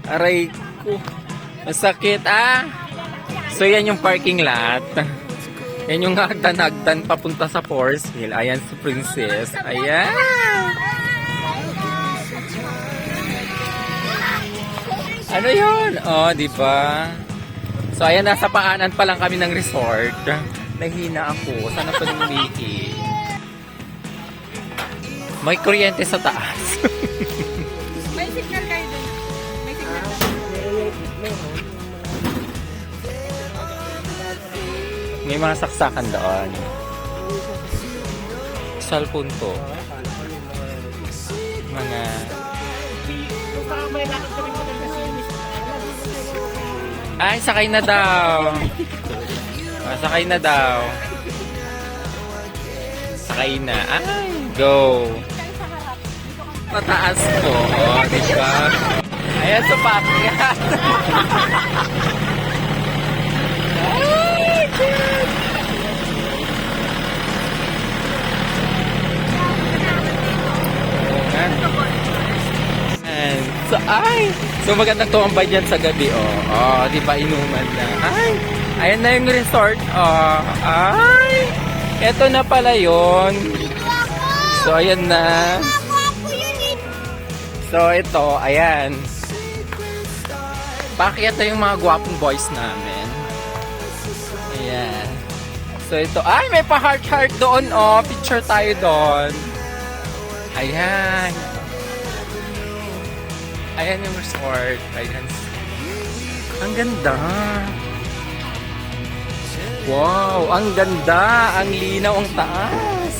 Aray ko. Masakit So yan yung parking lot. Yan yung hagdan-hagdan papunta sa Force Hill. Ayan si Princess. Ayan. Ano yun? Oh, di ba? So ayan, nasa paanan pa lang kami ng resort. Nahina ako. Sana pa lumiki. May kuryente sa taas. May signal kayo dun. May signal. May mga saksakan doon. Cellphone to. Mga... Ay, sakay na daw. Sakay na daw. Sakay na. Ay, go. Mataas po. Oh, diba? Ayan, supakyat. So magandang tumambay dyan sa gabi, oh. Oh, di ba inuman na. Ay, ayan na yung resort, oh. Ay, eto na pala yun. So ayan na. So ito, ayan. Paakyat na yung mga gwapong boys namin. Ayan. So ito, ay, may pa-heart-heart doon, oh. Picture tayo doon. Ayan. Ayan yung resort. Ayan. Ang ganda. Wow, ang ganda. Ang linaw, ang taas.